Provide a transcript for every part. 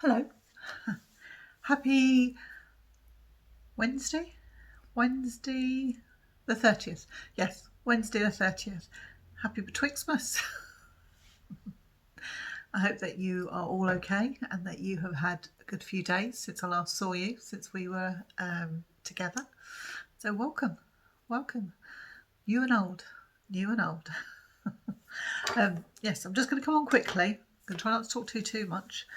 Hello. Happy Wednesday the 30th. Yes, Wednesday the 30th. Happy Betwixtmas. I hope that you are all okay and that you have had a good few days since I last saw you, since we were together. So welcome, new and old. Yes, I'm just going to come on quickly. I'm going to try not to talk too much.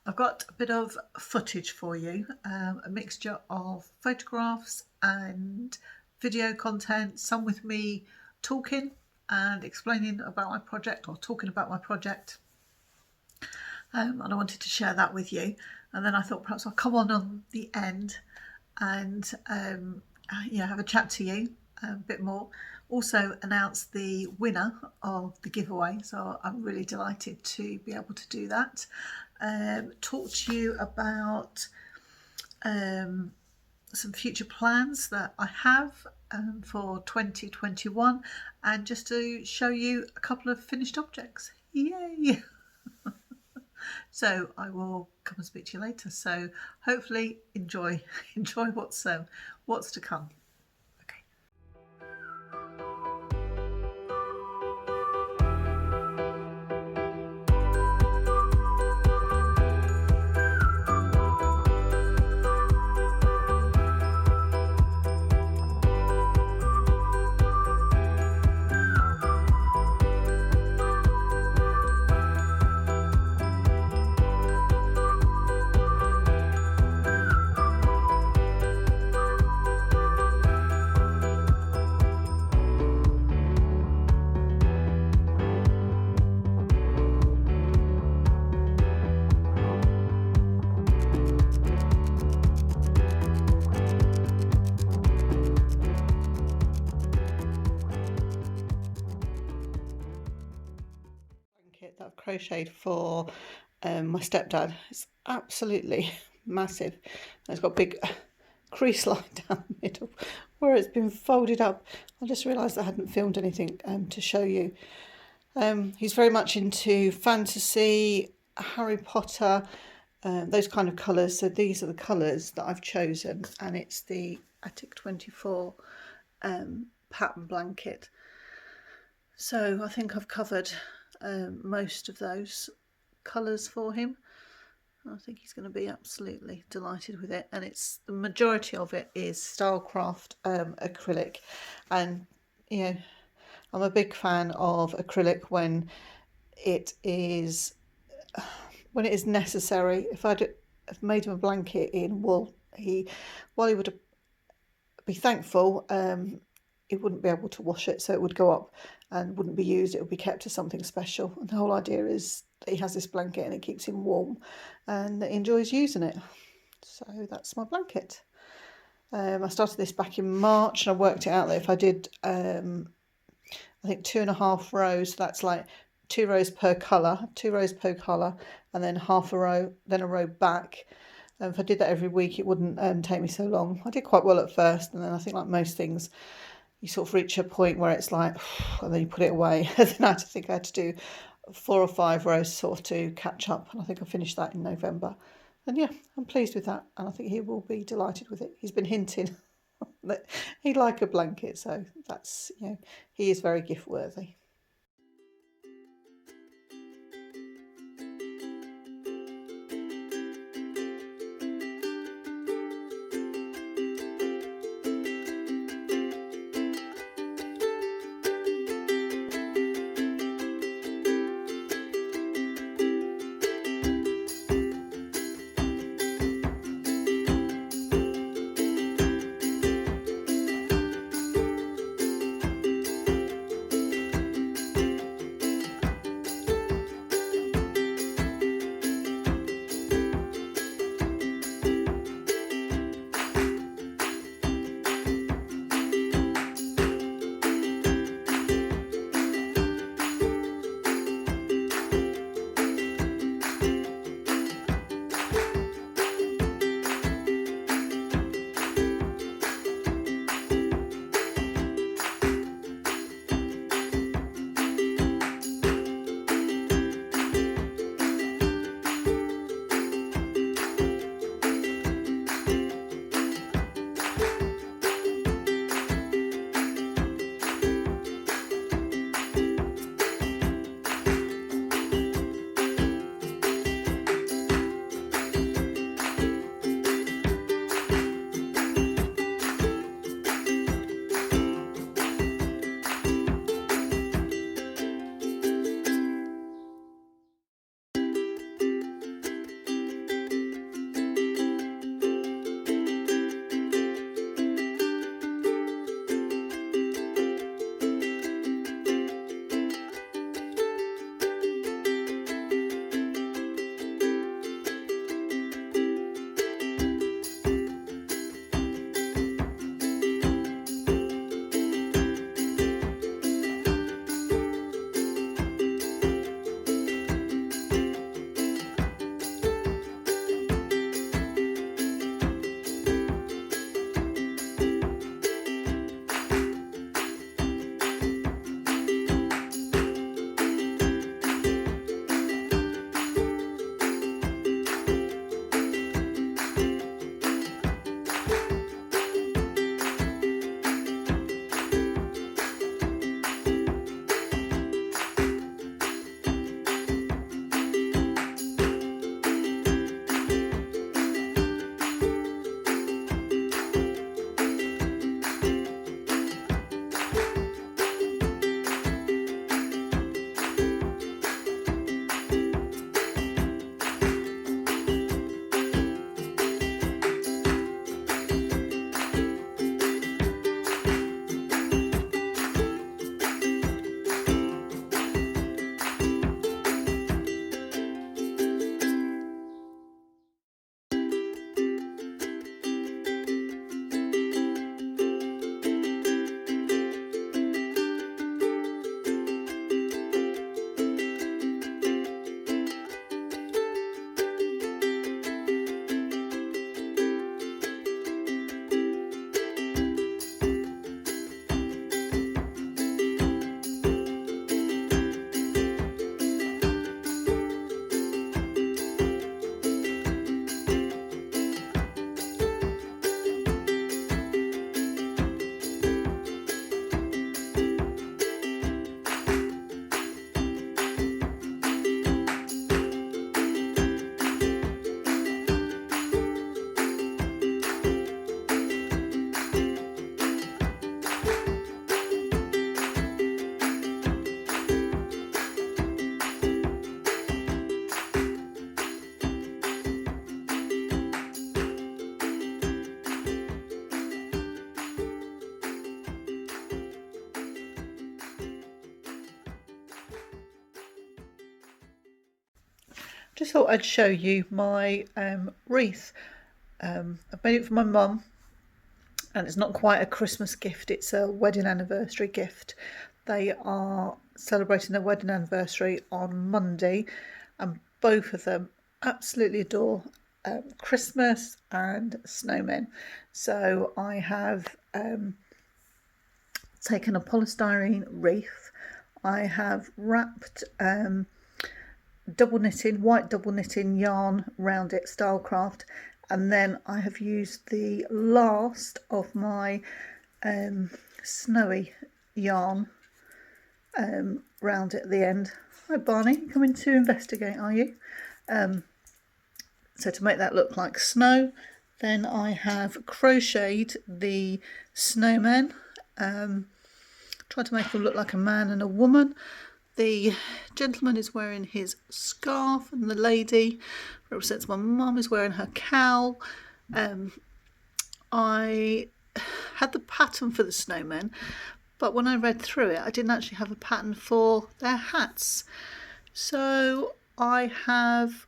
I've got a bit of footage for you, a mixture of photographs and video content, some with me talking and explaining about my project or talking about my project. And I wanted to share that with you. And then I thought perhaps I'll come on the end and have a chat to you a bit more. Also announce the winner of the giveaway, so I'm really delighted to be able to do that. Talk to you about some future plans that I have for 2021, and just to show you a couple of finished objects. Yay! So I will come and speak to you later. So hopefully enjoy what's to come. That I've crocheted for my stepdad. It's absolutely massive. It's got a big crease line down the middle where it's been folded up. I just realised I hadn't filmed anything to show you. He's very much into fantasy, Harry Potter, those kind of colours. So these are the colours that I've chosen, and it's the Attic 24 pattern blanket. So I think I've covered most of those colours for him. I think he's going to be absolutely delighted with it, and it's the majority of it is Stylecraft acrylic, and I'm a big fan of acrylic when it is necessary. If I'd have made him a blanket in wool, while he would be thankful, he wouldn't be able to wash it, so it would go up and wouldn't be used. It would be kept as something special. And the whole idea is that he has this blanket and it keeps him warm and he enjoys using it. So that's my blanket. I started this back in March, and I worked it out that if I did I think 2.5 rows, that's like 2 rows per colour, and then half a row, then a row back. If I did that every week, it wouldn't take me so long. I did quite well at first, and then I think, like most things, you sort of reach a point where it's like, and then you put it away. And then I had to do 4 or 5 rows sort of to catch up, and I think I finished that in November. And yeah, I'm pleased with that, and I think he will be delighted with it. He's been hinting that he'd like a blanket, so that's, he is very gift worthy. Just thought I'd show you my wreath. I've made it for my mum, and it's not quite a Christmas gift, it's a wedding anniversary gift. They are celebrating their wedding anniversary on Monday, and both of them absolutely adore Christmas and snowmen. So I have taken a polystyrene wreath. I have wrapped white double knitting yarn round it, Stylecraft, and then I have used the last of my snowy yarn round it at the end. Hi Barney, coming to investigate, are you? So to make that look like snow, then I have crocheted the snowmen, tried to make them look like a man and a woman. The gentleman is wearing his scarf and the lady represents my mum is wearing her cowl. I had the pattern for the snowmen, but when I read through it I didn't actually have a pattern for their hats. So I have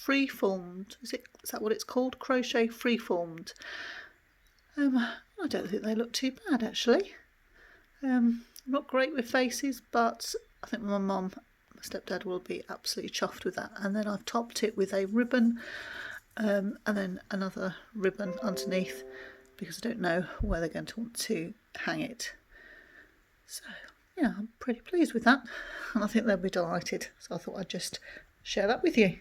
freeformed, is that what it's called? Crochet freeformed. I don't think they look too bad actually. Not great with faces, but I think my mum, my stepdad will be absolutely chuffed with that. And then I've topped it with a ribbon and then another ribbon underneath, because I don't know where they're going to want to hang it. So yeah, I'm pretty pleased with that, and I think they'll be delighted. So I thought I'd just share that with you.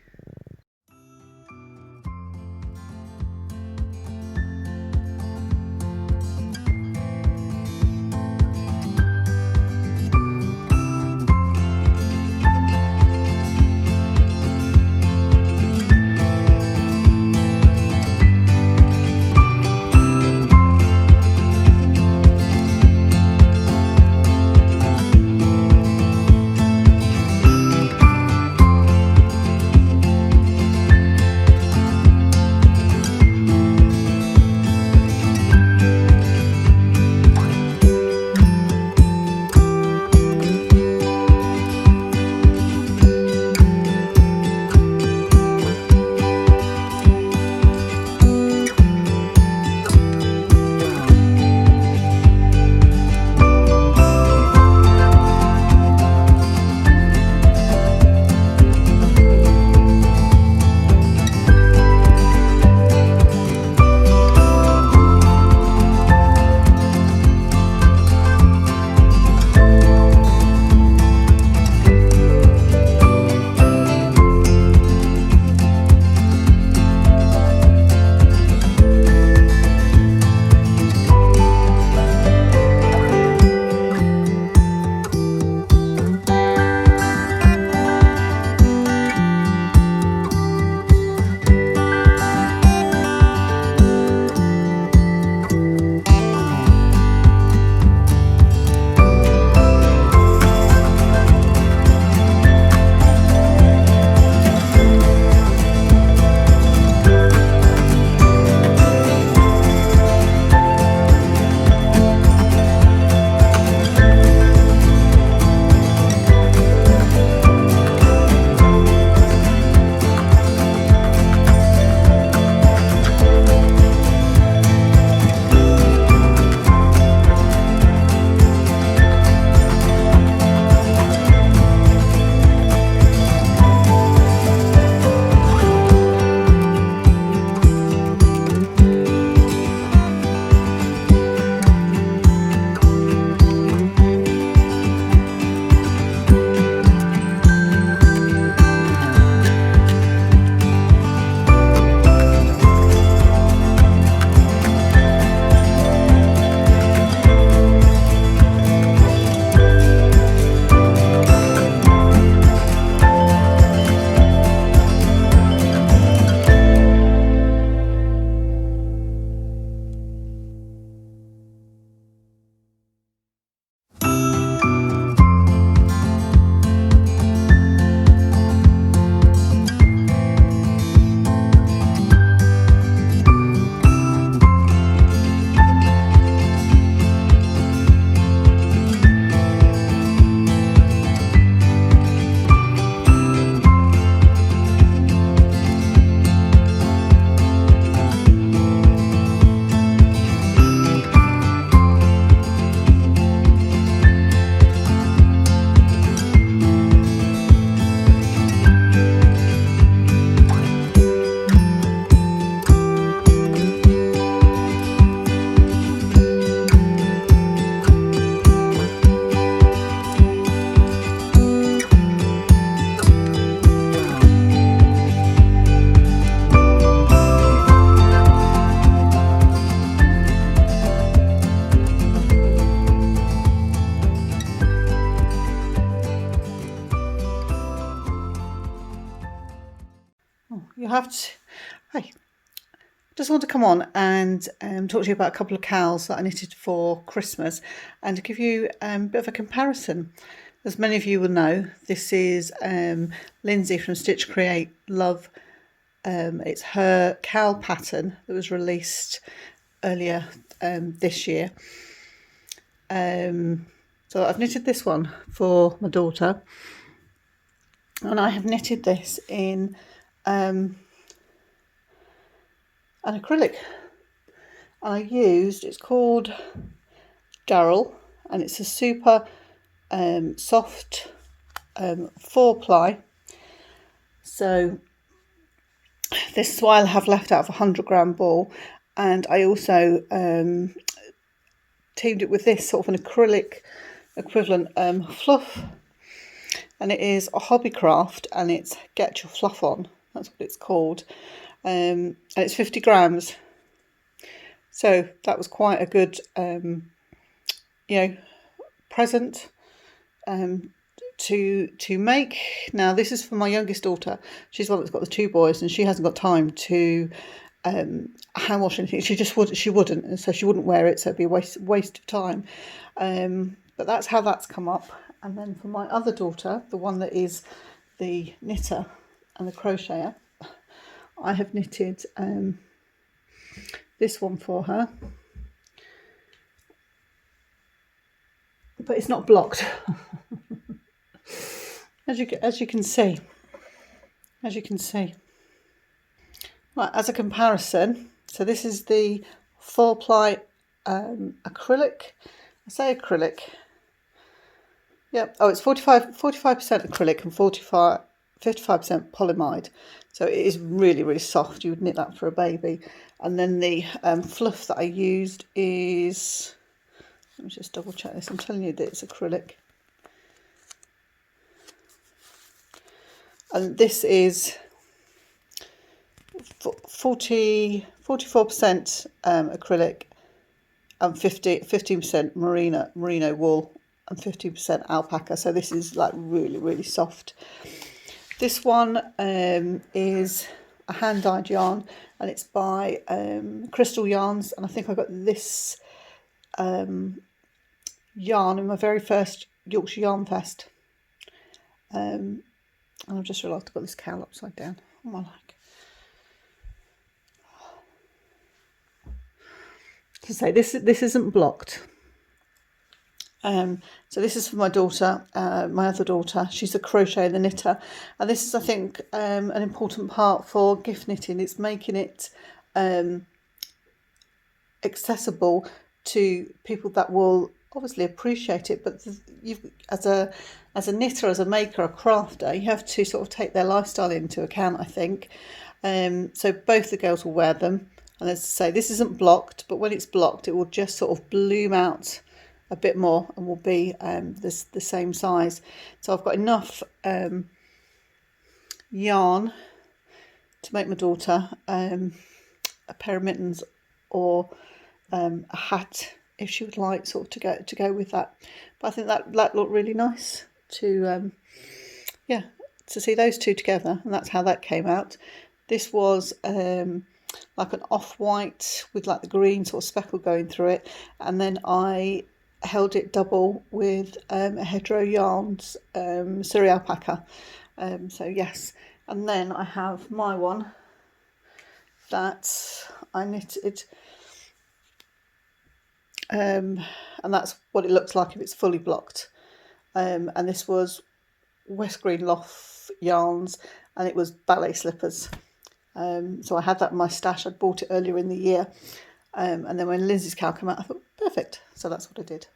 Hey, just want to come on and talk to you about a couple of COWLs that I knitted for Christmas, and to give you a bit of a comparison. As many of you will know, this is Lindsay from Stitch Create Love. It's her COWL pattern that was released earlier this year. So I've knitted this one for my daughter, and I have knitted this in an acrylic, and I used, it's called Daryl, and it's a super soft 4-ply. So this is why I have left out of a 100-gram ball, and I also teamed it with this sort of an acrylic equivalent fluff, and it is a hobby craft, and it's Get Your Fluff On, that's what it's called, and it's 50 grams. So that was quite a good present to make. Now this is for my youngest daughter. She's the one that's got the 2 boys, and she hasn't got time to hand wash anything. She wouldn't, and so she wouldn't wear it, so it'd be a waste of time. But that's how that's come up. And then for my other daughter, the one that is the knitter and the crocheter, I have knitted this one for her, but it's not blocked. as you can see. Right, as a comparison, so this is the 4-ply acrylic. I say acrylic. Yep. Oh, it's 45% acrylic and 55% polyamide. So it is really, really soft. You would knit that for a baby. And then the fluff that I used is, let me just double check this. I'm telling you that it's acrylic. And this is 44% acrylic and 15% merino wool and 50% alpaca. So this is like really, really soft. This one is a hand-dyed yarn, and it's by Crystal Yarns, and I think I got this yarn in my very first Yorkshire Yarn Fest. And I've just realised I've got this cowl upside down. Oh my like. To say this isn't blocked. So this is for my daughter, my other daughter. She's a crochet and the knitter, and this is, I think, an important part for gift knitting. It's making it accessible to people that will obviously appreciate it, but as a knitter, as a maker, a crafter, you have to sort of take their lifestyle into account, I think. So both the girls will wear them, and as I say, this isn't blocked, but when it's blocked, it will just sort of bloom out a bit more and will be the same size. So I've got enough yarn to make my daughter a pair of mittens or a hat, if she would like, sort of to go with that. But I think that looked really nice to see those two together, and that's how that came out. This was like an off-white with like the green sort of speckle going through it, and then I held it double with a Hedgerow Yarns Surrey alpaca. So yes, and then I have my one that I knitted, and that's what it looks like if it's fully blocked. And this was West Green Loft Yarns, and it was ballet slippers. So I had that in my stash. I'd bought it earlier in the year, and then when Lindsay's cowl came out, I thought, perfect. So that's what I did.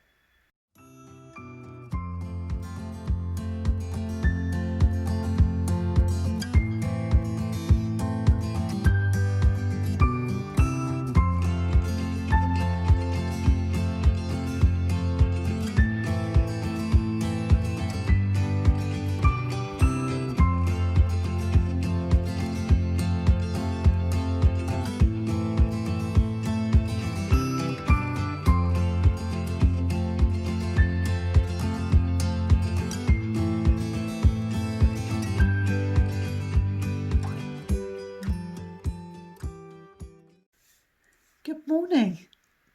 morning.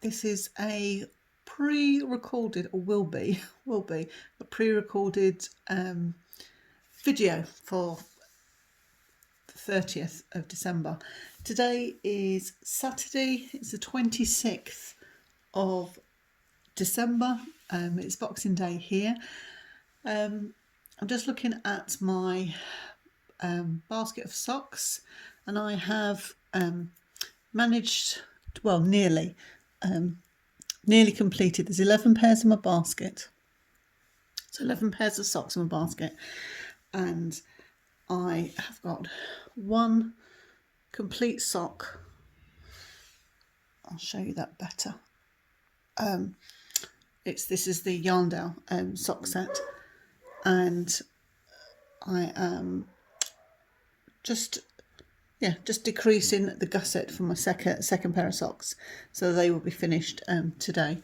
This is a pre-recorded, or will be a pre-recorded video for the 30th of December. Today is Saturday, it's the 26th of December. It's Boxing Day here. I'm just looking at my basket of socks, and I have managed, well, nearly completed. There's 11 pairs in my basket, so 11 pairs of socks in my basket, and I have got one complete sock. I'll show you that better. This is the Yarndale sock set, and I am just decreasing the gusset for my second pair of socks, so they will be finished today.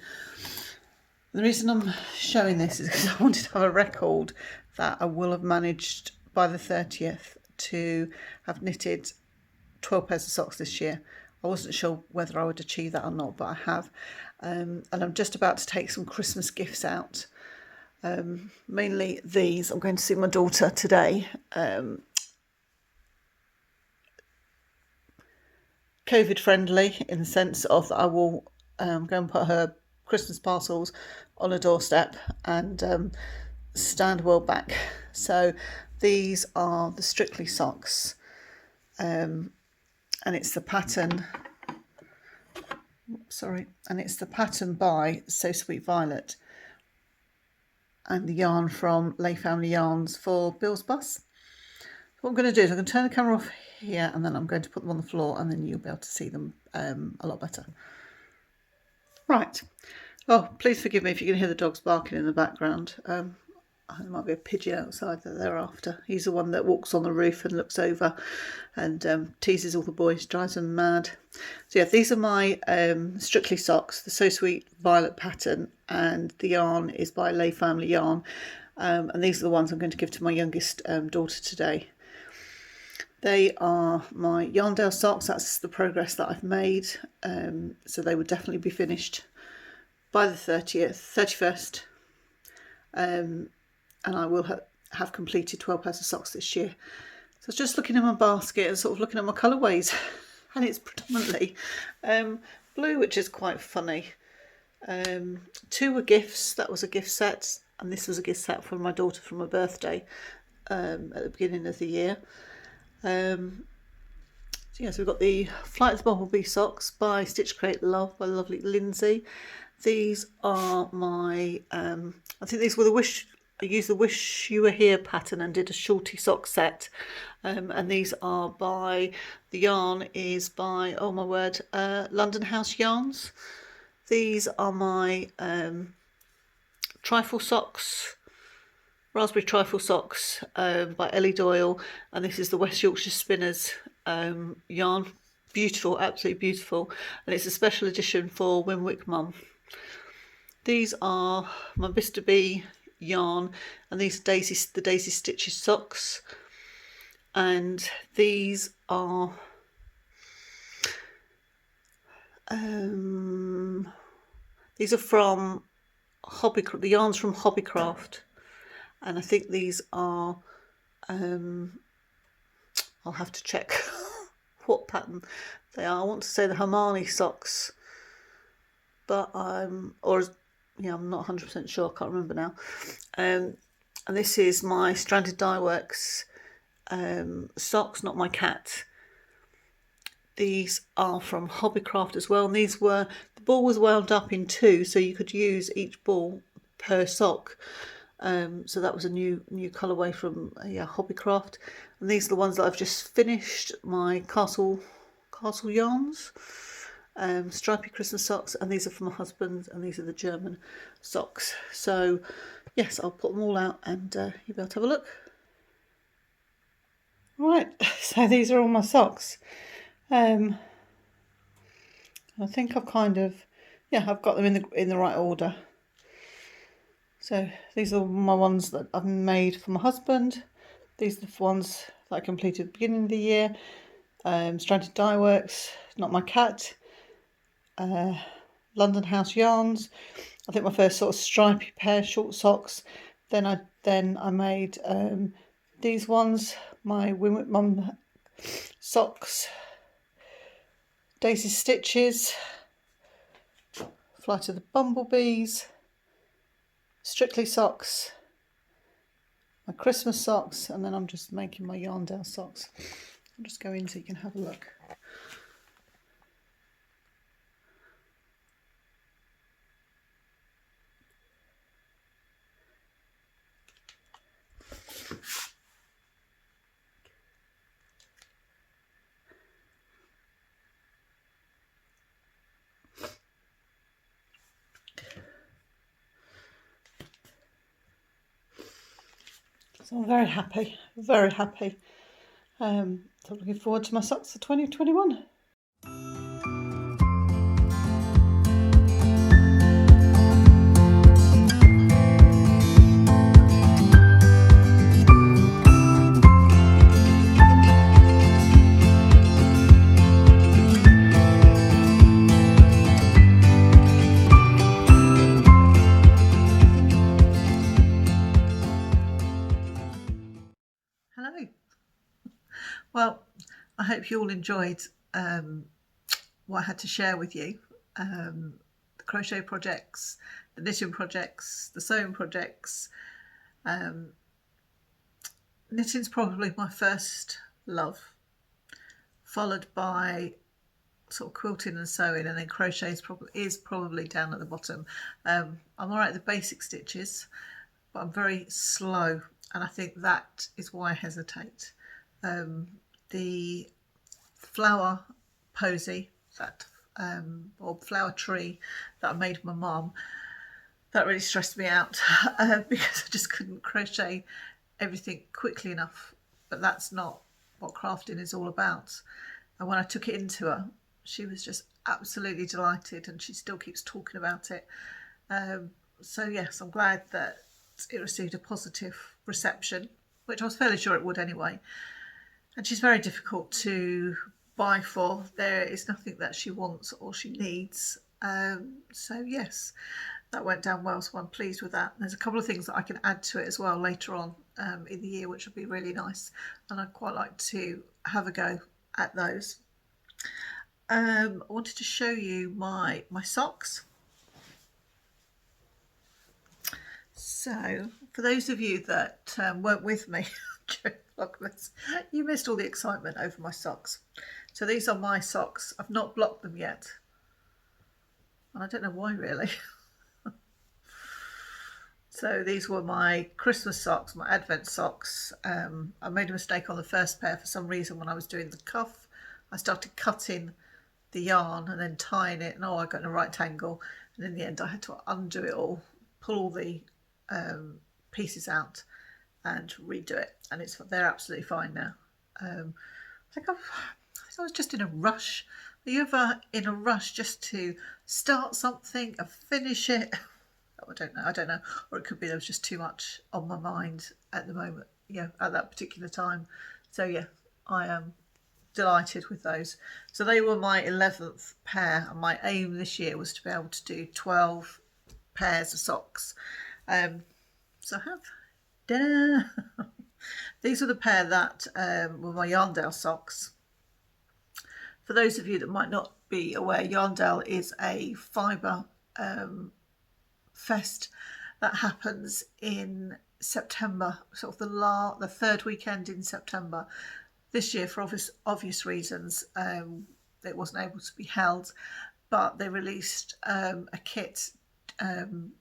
The reason I'm showing this is because I wanted to have a record that I will have managed by the 30th to have knitted 12 pairs of socks this year. I wasn't sure whether I would achieve that or not, but I have. And I'm just about to take some Christmas gifts out. Mainly these. I'm going to see my daughter today. COVID friendly in the sense of that I will go and put her Christmas parcels on a doorstep and stand well back. So these are the Strictly socks, and it's the pattern. And it's the pattern by So Sweet Violet, and the yarn from Lay Family Yarns for Bill's Bus. What I'm going to do is I'm going to turn the camera off here, and then I'm going to put them on the floor, and then you'll be able to see them a lot better. Right. Oh, please forgive me if you can hear the dogs barking in the background. There might be a pigeon outside that they're after. He's the one that walks on the roof and looks over and teases all the boys, drives them mad. So yeah, these are my Strictly socks, the So Sweet Violet pattern, and the yarn is by Lay Family Yarn. And these are the ones I'm going to give to my youngest daughter today. They are my Yarndale socks. That's the progress that I've made. So they would definitely be finished by the 31st. And I will have completed 12 pairs of socks this year. So I was just looking in my basket and sort of looking at my colourways, and it's predominantly blue, which is quite funny. 2 were gifts. That was a gift set, and this was a gift set from my daughter for my birthday at the beginning of the year. So yes, we've got the Flight of the Bumblebee socks by Stitch Create Love by lovely Lindsay. These are my, I think these were I used the Wish You Were Here pattern and did a shorty sock set. And these are by, the yarn is by, oh my word, London House Yarns. These are my trifle socks, raspberry trifle socks by Ellie Doyle, and this is the West Yorkshire Spinners yarn. Beautiful, absolutely beautiful, and it's a special edition for Winwick Mum. These are my Mr. B yarn, and these are the Daisy Stitches socks, and these are from Hobbycraft. The yarn's from Hobbycraft, and I think these are I'll have to check what pattern they are. I want to say the Hermione socks, but I'm not 100% sure. I can't remember now. And this is my Stranded Dye Works socks, Not My Cat. These are from Hobbycraft as well, and the ball was wound up in 2, so you could use each ball per sock. So that was a new colourway from Hobbycraft, and these are the ones that I've just finished, my Castle yarns, stripy Christmas socks, and these are for my husband, and these are the German socks. So yes, I'll put them all out, and you'll be able to have a look. Right, so these are all my socks. I think I've I've got them in the right order. So these are my ones that I've made for my husband. These are the ones that I completed at the beginning of the year. Stranded Dye Works, Not My Cat. London House yarns. I think my first sort of stripy pair of short socks. Then I made these ones, my Win Mum socks, Daisy Stitches, Flight of the Bumblebees, Strictly socks, my Christmas socks, and then I'm just making my Yarndale socks. I'll just go in so you can have a look. So I'm very happy, very happy. So I'm looking forward to my socks for 2021. Hello. Well, I hope you all enjoyed what I had to share with you. The crochet projects, the knitting projects, the sewing projects. Knitting's probably my first love, followed by sort of quilting and sewing, and then crochet is probably down at the bottom. I'm all right at the basic stitches, but I'm very slow, and I think that is why I hesitate. The flower posy, that or flower tree that I made for my mum, that really stressed me out because I just couldn't crochet everything quickly enough. But that's not what crafting is all about. And when I took it into her, she was just absolutely delighted, and she still keeps talking about it. So yes, I'm glad that it received a positive reception, which I was fairly sure it would anyway. And she's very difficult to buy for. There is nothing that she wants or she needs. So yes, that went down well, so I'm pleased with that. There's a couple of things that I can add to it as well later on in the year, which would be really nice, and I'd quite like to have a go at those. I wanted to show you my socks. So for those of you that weren't with me during Vlogmas, you missed all the excitement over my socks. So these are my socks. I've not blocked them yet, and I don't know why really. So these were my Christmas socks, my Advent socks. I made a mistake on the first pair for some reason when I was doing the cuff. I started cutting the yarn and then tying it, and I got in a right angle, and in the end I had to undo it all, pull all the pieces out and redo it, and they're absolutely fine now. I think I was just in a rush. Are you ever in a rush just to start something and finish it? I don't know. Or it could be there was just too much on my mind at the moment, at that particular time. So yeah, I am delighted with those. So they were my 11th pair, and my aim this year was to be able to do 12 pairs of socks. So I have dinner. These are the pair that were my Yarndale socks. For those of you that might not be aware, Yarndale is a fibre fest that happens in September, sort of the third weekend in September. This year, for obvious reasons, it wasn't able to be held, but they released a kit. Don't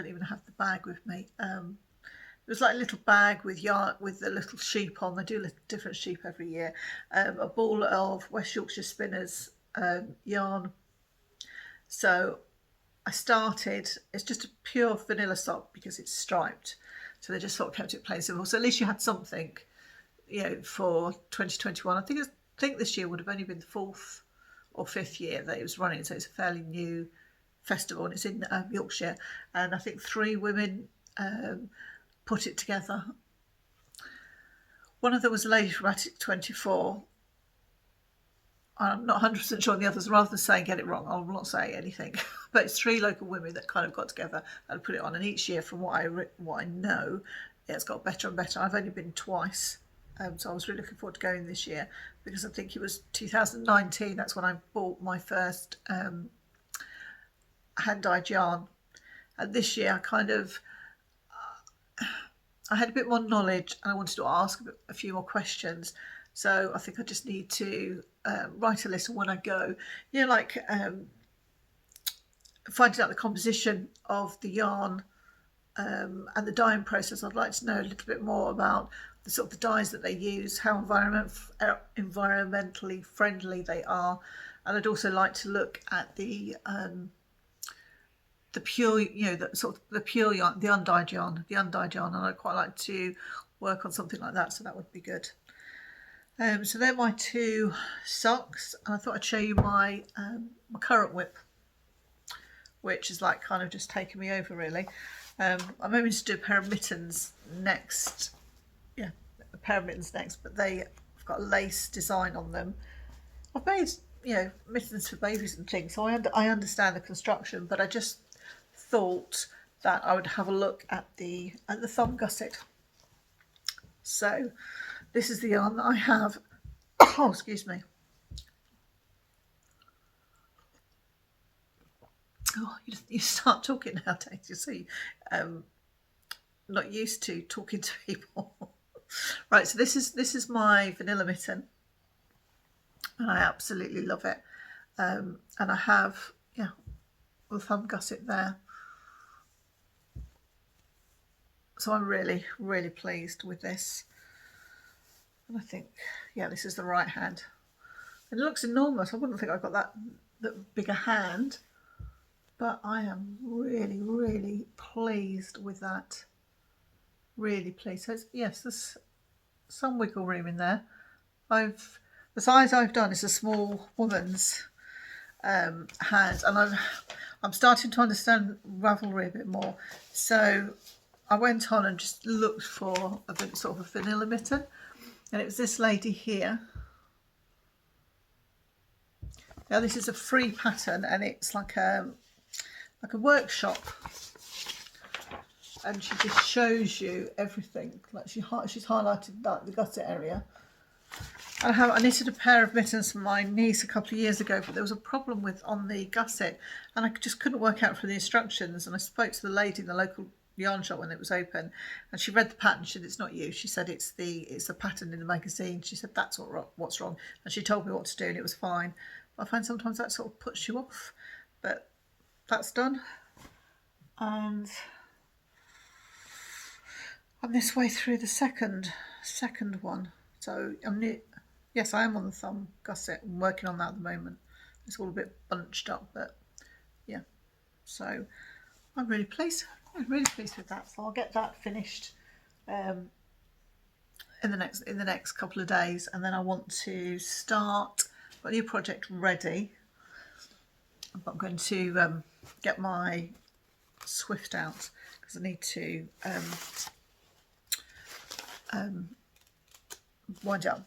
even have the bag with me. It was like a little bag with yarn with the little sheep on. They do a different sheep every year. A ball of West Yorkshire Spinners yarn. So I started, it's just a pure vanilla sock because it's striped. So they just sort of kept it plain simple. So at least you had something, for 2021. I think this year would have only been the 4th or 5th year that it was running. So it's a fairly new festival, and it's in Yorkshire. And I think 3 women put it together. One of them was Lady Dramatic 24. I'm not 100% sure on the others. Rather than saying get it wrong, I'll not say anything. But it's 3 local women that kind of got together and put it on. And each year, from what I know, it's got better and better. I've only been twice, so I was really looking forward to going this year, because I think it was 2019. That's when I bought my first hand-dyed yarn. And this year, I had a bit more knowledge, and I wanted to ask a few more questions. So I think I just need to write a list when I go. You know, like finding out the composition of the yarn and the dyeing process. I'd like to know a little bit more about the sort of the dyes that they use, how environmentally friendly they are, and I'd also like to look at the pure, you know, the pure yarn, the undyed yarn, and I'd quite like to work on something like that. So that would be good. So they're my 2 socks, and I thought I'd show you my my current whip, which is like kind of just taking me over really. I'm aiming to do a pair of mittens next. Yeah, a pair of mittens next, but they've got a lace design on them. I've made, you know, mittens for babies and things, so I understand the construction, but I just thought that I would have a look at the thumb gusset. So this is the yarn that I have. Oh, excuse me. Oh, you start talking nowadays, you see. Not used to talking to people. Right, so this is my vanilla mitten, and I absolutely love it. And I have, yeah, the thumb gusset there. So I'm really, really pleased with this. And I think, yeah, this is the right hand. And it looks enormous. I wouldn't think I've got that big a hand, but I am really, really pleased with that. Really pleased. So yes, there's some wiggle room in there. The size I've done is a small woman's hand, and I'm starting to understand Ravelry a bit more. So I went on and just looked for a bit sort of a vanilla mitten, and it was this lady here. Now this is a free pattern, and it's like a workshop, and she just shows you everything. Like she's highlighted that the gusset area. I knitted a pair of mittens for my niece a couple of years ago, but there was a problem on the gusset, and I just couldn't work out from the instructions. And I spoke to the lady in the local yarn shop when it was open, and she read the pattern. She said, "It's not you." She said, "It's a pattern in the magazine." She said, "That's what's wrong," and she told me what to do, and it was fine. But I find sometimes that sort of puts you off, but that's done, and I'm this way through the second one. So yes, I am on the thumb gusset. I'm working on that at the moment. It's all a bit bunched up, but yeah. So I'm really pleased. I'm really pleased with that. So I'll get that finished in the next couple of days, and then I want to start. I've got a new project ready, but I'm going to get my Swift out because I need to wind up.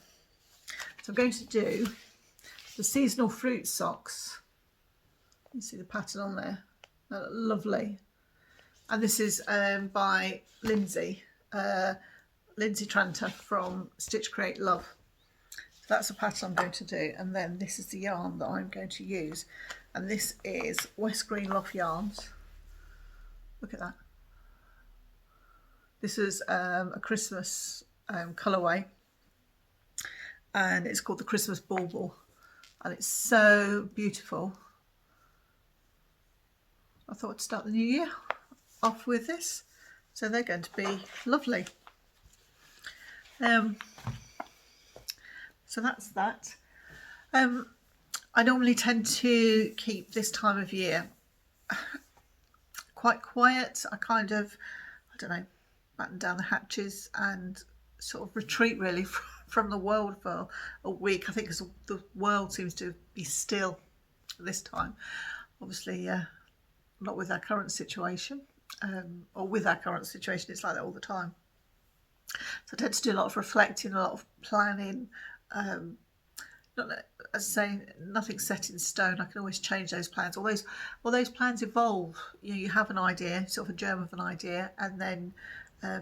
So I'm going to do the seasonal fruit socks. You see the pattern on there. They look lovely. And this is by Lindsay Tranter from Stitch Create Love. So that's the pattern I'm going to do. And then this is the yarn that I'm going to use. And this is West Green Loft Yarns. Look at that. This is a Christmas colourway, and it's called the Christmas Bauble, and it's so beautiful. I thought I'd start the new year off with this, so they're going to be lovely. So that's that. I normally tend to keep this time of year quite quiet. I don't know, batten down the hatches and sort of retreat really from the world for a week. I think because the world seems to be still this time. Obviously, not with our current situation, or with our current situation, it's like that all the time. So I tend to do a lot of reflecting, a lot of planning, not, as I say, nothing's set in stone. I can always change those plans. All those plans evolve. You know, you have an idea, sort of a germ of an idea, and then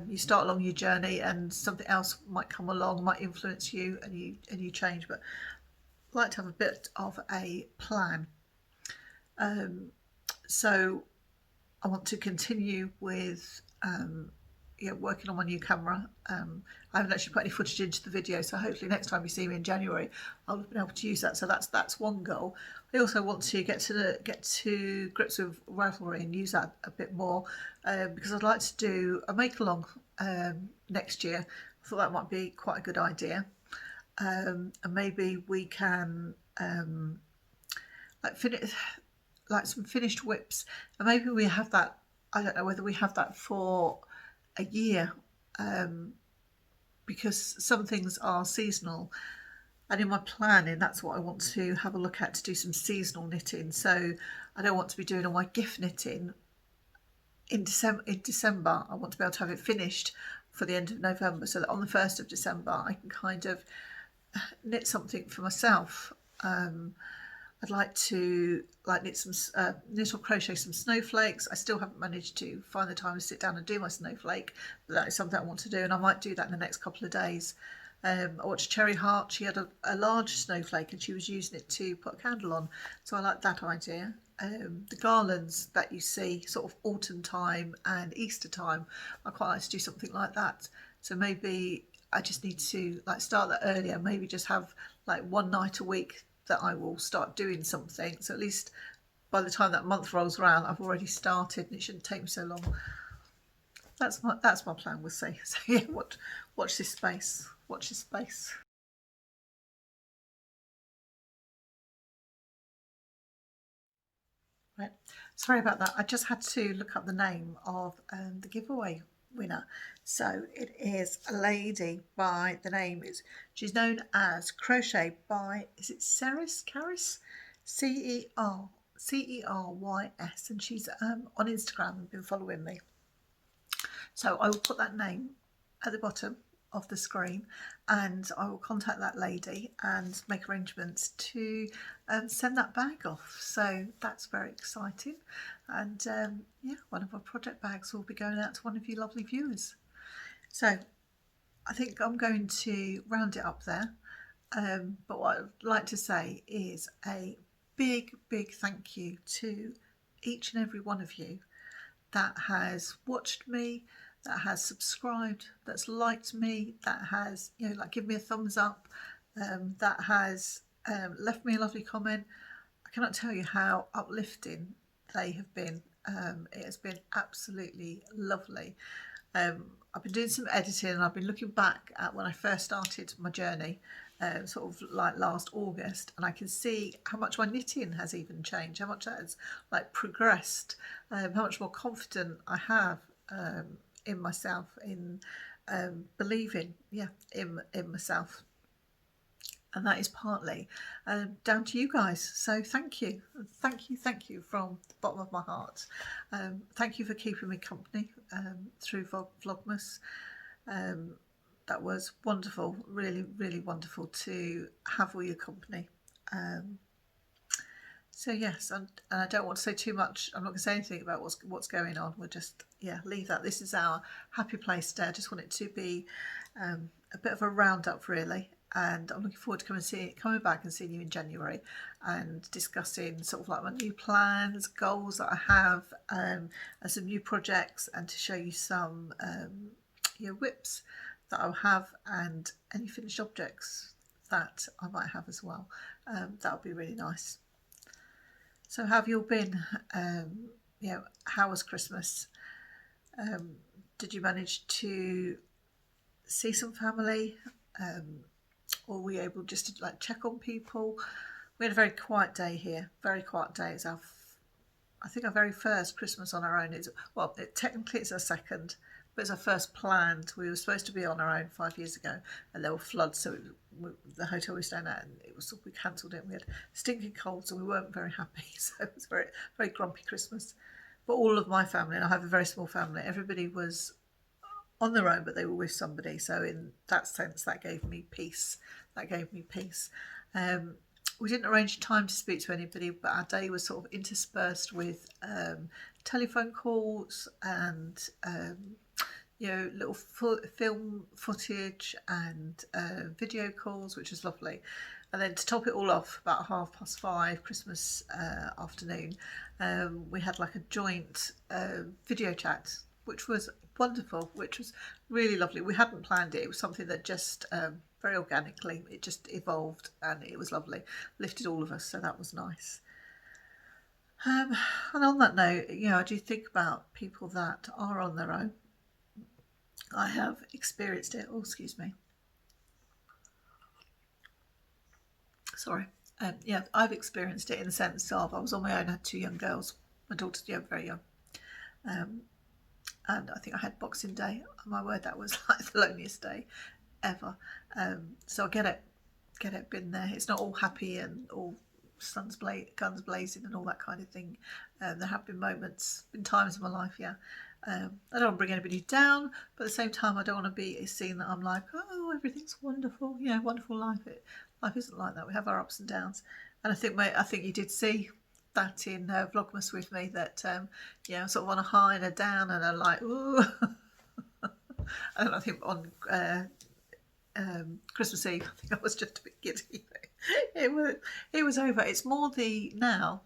you start along your journey, and something else might come along, might influence you, and you change. But I like to have a bit of a plan. So I want to continue with working on my new camera. I haven't actually put any footage into the video, so hopefully next time you see me in January, I'll have been able to use that. So that's one goal. I also want to get to grips with Ravelry and use that a bit more, because I'd like to do a make along next year. I thought that might be quite a good idea, and maybe we can like some finished whips, and maybe we have that. I don't know whether we have that for a year, because some things are seasonal, and in my planning that's what I want to have a look at, to do some seasonal knitting. So I don't want to be doing all my gift knitting in December. I want to be able to have it finished for the end of November, so that on the 1st of December I can kind of knit something for myself. I'd like to knit or crochet some snowflakes. I still haven't managed to find the time to sit down and do my snowflake, but that is something I want to do, and I might do that in the next couple of days. I watched Cherry Heart. She had a large snowflake and she was using it to put a candle on, so I like that idea. The garlands that you see sort of autumn time and Easter time, I quite like to do something like that. So maybe I just need to start that earlier, maybe just have one night a week that I will start doing something, so at least by the time that month rolls around I've already started and it shouldn't take me so long. That's my plan, we'll see. So yeah, watch this space. Watch this space. Right, sorry about that. I just had to look up the name of the giveaway winner. So it is a lady by the name she's known as Crochet by, is it Ceris Caris, Cerys, and she's on Instagram and been following me. So I will put that name at the bottom of the screen, and I will contact that lady and make arrangements to send that bag off. So that's very exciting, and yeah, one of our project bags will be going out to one of you lovely viewers. So I think I'm going to round it up there, but what I'd like to say is a big thank you to each and every one of you that has watched me, that has subscribed, that's liked me, that has given me a thumbs up, that has left me a lovely comment. I cannot tell you how uplifting they have been. It has been absolutely lovely. I've been doing some editing, and I've been looking back at when I first started my journey, sort of last August, and I can see how much my knitting has even changed, how much that has progressed, how much more confident I have in myself, in believing in myself, and that is partly down to you guys. So thank you from the bottom of my heart. Thank you for keeping me company through Vlogmas. That was wonderful, really wonderful to have all your company. So yes, and I don't want to say too much. I'm not going to say anything about what's going on. We'll just leave that. This is our happy place today. I just want it to be a bit of a roundup, really. And I'm looking forward to coming back and seeing you in January and discussing sort of my new plans, goals that I have, and some new projects, and to show you some whips that I'll have, and any finished objects that I might have as well. That would be really nice. So how have you all been? How was Christmas? Did you manage to see some family? Or were we able just to check on people? We had a very quiet day here. Very quiet day. It's I think our very first Christmas on our own. Technically it's our second, but it's our first planned. We were supposed to be on our own 5 years ago, and there were floods, so the hotel we were staying at, and we cancelled it. And we had stinking cold, so we weren't very happy. So it was very very grumpy Christmas. But all of my family, and I have a very small family, everybody was on their own, but they were with somebody. So in that sense, that gave me peace. We didn't arrange time to speak to anybody, but our day was sort of interspersed with telephone calls and little film footage and video calls, which was lovely. And then to top it all off, about 5:30 Christmas afternoon, we had like a joint video chat, which was wonderful, which was really lovely. We hadn't planned it. It was something that just very organically, it just evolved, and it was lovely. Lifted all of us, so that was nice. And on that note, I do think about people that are on their own. I have experienced it. Oh, excuse me. Sorry. I've experienced it in the sense of I was on my own. I had 2 young girls. My daughter's very young. And I think I had Boxing Day. Oh, my word, that was like the loneliest day ever. So I get it, been there. It's not all happy and all guns blazing and all that kind of thing. There have been moments, been times in my life, I don't want to bring anybody down, but at the same time I don't want to be seen that I'm like, oh, everything's wonderful, wonderful life. Life isn't like that. We have our ups and downs, and I think you did see that in Vlogmas with me, that sort of on a high and a down and a like, ooh. And I think on Christmas Eve, I think I was just a bit giddy. It was over. It's more the now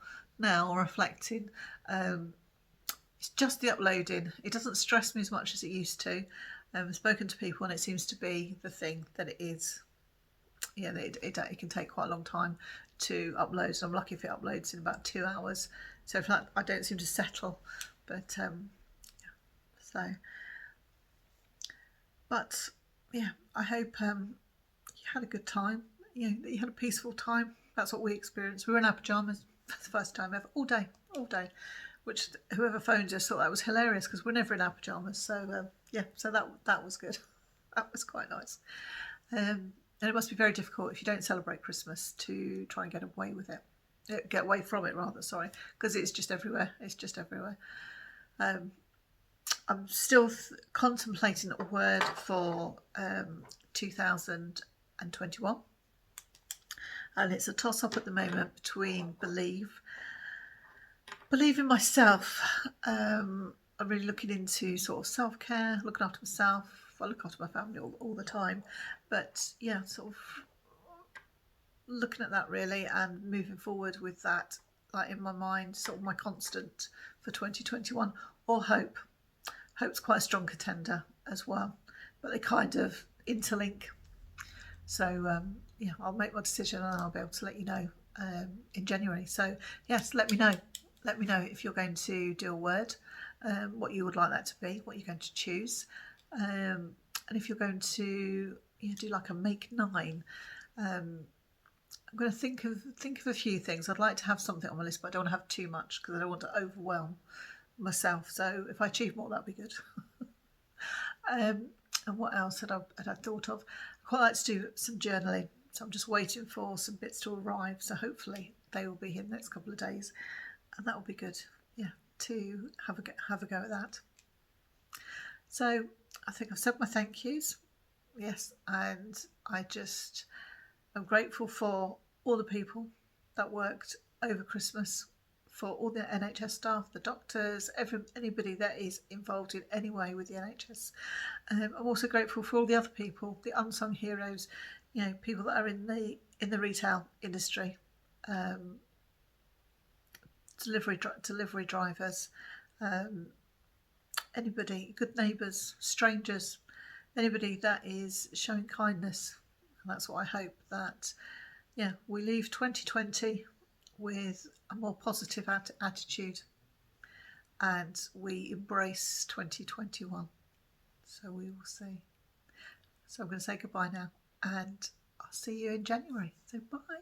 reflecting. It's just the uploading. It doesn't stress me as much as it used to. I've spoken to people and it seems to be the thing that it is. It can take quite a long time to upload. So I'm lucky if it uploads in about 2 hours. So for that, I don't seem to settle. But I hope you had a good time. That you had a peaceful time. That's what we experienced. We were in our pyjamas for the first time ever, all day. Which whoever phoned us thought that was hilarious because we're never in our pyjamas. So so that was good. That was quite nice. And it must be very difficult if you don't celebrate Christmas to try and get away with it. Get away from it, rather, sorry, because it's just everywhere. I'm still contemplating a word for 2021. And it's a toss-up at the moment between believe in myself. I'm really looking into sort of self-care, looking after myself. I look after my family all the time, but sort of looking at that really and moving forward with that, like in my mind, sort of my constant for 2021, or hope. Hope's quite a strong contender as well, but they kind of interlink. So I'll make my decision and I'll be able to let you know in January. So yes, let me know. Let me know if you're going to do a word, what you would like that to be, what you're going to choose, and if you're going to do like a make 9. I'm going to think of a few things. I'd like to have something on my list, but I don't want to have too much because I don't want to overwhelm myself. So if I achieve more, that'd be good. And what else had I thought of? I'd quite like to do some journaling. So I'm just waiting for some bits to arrive. So hopefully they will be here in the next couple of days. And that will be good, to have a go at that. So I think I've said my thank yous, yes, and I'm grateful for all the people that worked over Christmas, for all the NHS staff, the doctors, anybody that is involved in any way with the NHS. I'm also grateful for all the other people, the unsung heroes, people that are in the retail industry. Delivery drivers, anybody, good neighbours, strangers, anybody that is showing kindness. And that's what I hope, that we leave 2020 with a more positive attitude and we embrace 2021. So we will see. So I'm going to say goodbye now and I'll see you in January. So bye.